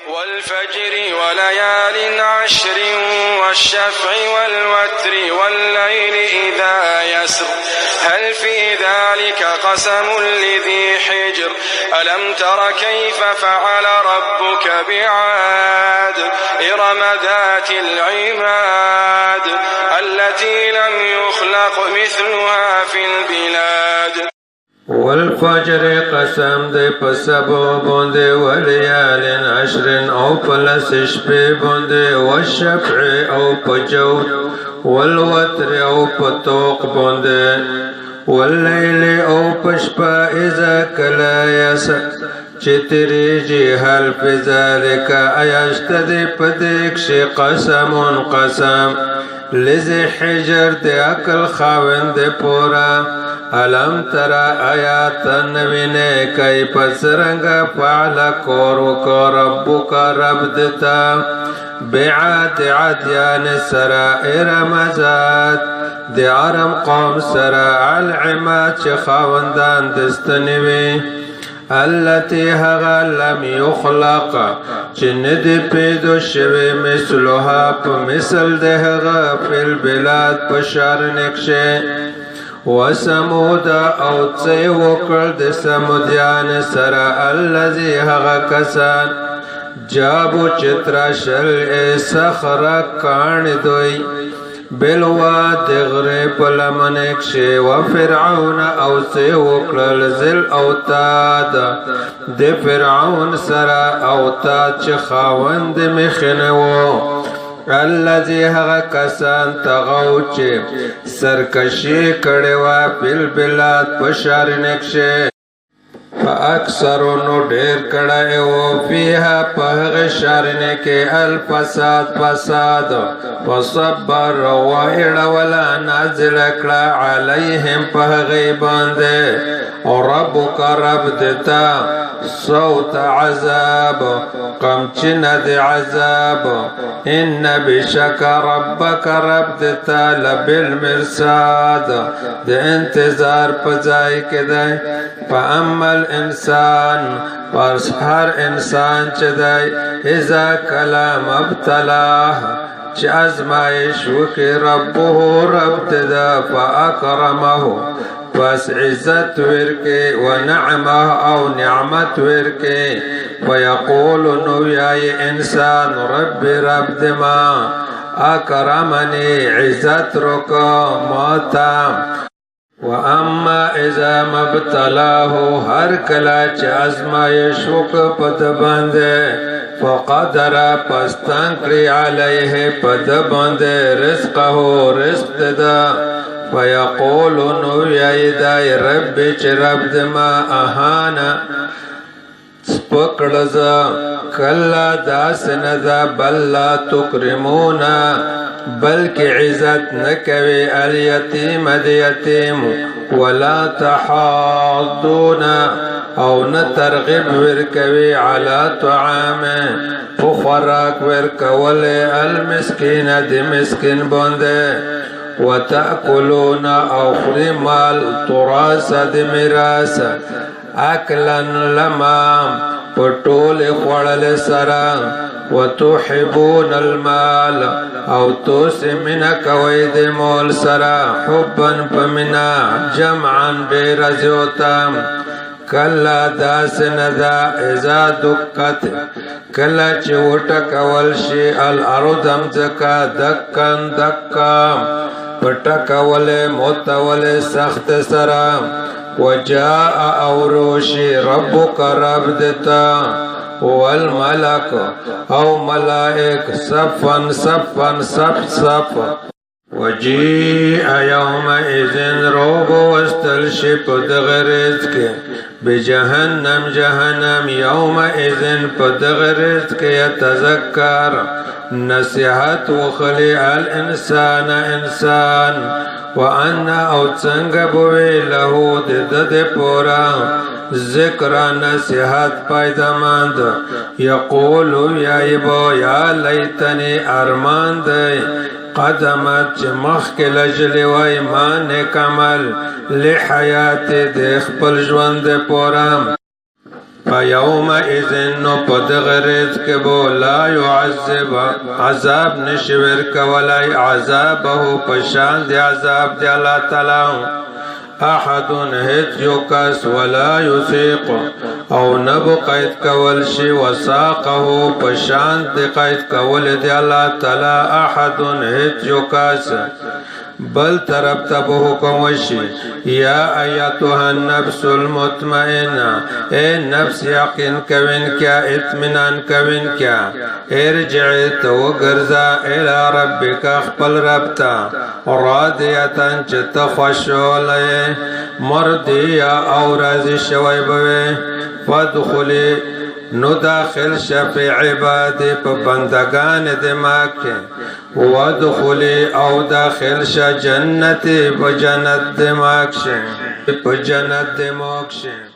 والفجر وليال عشر والشفع والوتر والليل إذا يسر هل في ذلك قسم لذي حجر ألم تر كيف فعل ربك بعاد إرم ذات العماد التي لم يخلق مثلها في البلاد والفجر قسم دے پسبو بوندے وليال عشر او پلس شپے بوندے والشفع او پجو والوتر او پتوق بوندے واللیل او پشپا اذا کلا یسر چتریجی حل فی ذالک ایشتد پدیکش قسم قسم لذی حجر دے اکل خاوند پورا علم ترى آیات نوینے کئی پسرنگ فعل کورو ربک رب دتا بعاد عدیان سرا ارمزات دی عرم قوم سرا العماد چخاوندان دستنوی التي هغا لم يخلق جند پیدو شوی مثلها مثل دهغا في البلاد پشار نکشه وسمود او څه وکړ د سمودیان سره الذي هغه کسان جابو چترا شل صخر کان دوی بلواد غره پلمنک شی و فرعون او څه وکړل ذل اوتاد د فرعون سره اوتاد چې خاوند مخنو الذي هغه کسان تغو چې سرکشي کړي وا بل بلاد پشار نکشه فاکثر نو ډیر کړه او فيها په شارنه کې الفساد فساد وصبر وائل ولا نازل کړه عليهم په غیبانده او ربک رب دتا صوت عذاب قمچن د عذاب ان بشک ربک رب دتا لبالمرصاد د انتظار پځای کې ده فاما الانسان پس هر انسان چې دی اذا کلام ابتلاه چې ازمایش وکړي ربه رب ددا فاکرمه پس عزت ورکه و نعمه او نعمت ورکه ويقول نو یای انسان رب رب دما اکرمنی عزت رکا ماتا واما اذا مبتلاه هر کلا چې ازمایش وکړه پد باندې فقدر پستان کړی علیه پد باندې رزقه رزق ددا فيقول نو یای رب چې رب دما اهانا سپکړزا کلا داس نذا بل لا تکرمونا بلکہ عزت نکوی الیتیم دی یتیم ولا تحاضون او نترغب ورکوی علی طعام فخراک ورکول المسکین دی مسکین بونده وتأکلون او خرمال تراس دی میراس اکلن لمام پټول خوړل سره وتحبون المال او توس من کوي د مول سره حبا فمنا جمعا برزوتام کلا داس نذا اذا دقت کلا چې وټ کول شي الارض مزکا دکن دکا پټ کول موتول سخت سره وجاء اوروشي ربك رب دتا والملك او ملائك صفا صفا صف صف وجيء يومئذ روب واستلشف دغرزك بجهنم جهنم يومئذ فدغرزك يتذكر نصيحت وخلي الانسان انسان وان او څنګه بوي له د پورا ذکر نصیحت پایدماند یقول یا ایبو یا لیتنی ارمان دی قدمت چې مخکې لجلی وای ما نیک عمل لحیات د خپل ژوند پورا فیومئذ نو پدغرز کے بو لا يعذب عذاب نشور کولی عذابه پشان دی عذاب دی اللہ تعالی احد هیت یو کس ولا یسیق او نب قید کول شی وساقه پشان دی قید کول دی اللہ تعالی احد هیت یو کس بل طرف تب حکم وشی یا ایتها النفس المطمئنہ اے نفس یقین کوین کیا اطمینان کوین کیا ارجعی تو گرزا الى ربک اخپل ربتا راضیتا چت خوشولے مردیا او راضی شوی بوے فادخلی نو داخل شفی عبادی پا بندگان دماغ کے وادخلی او داخل شا جنتی پا جنت دماغ شے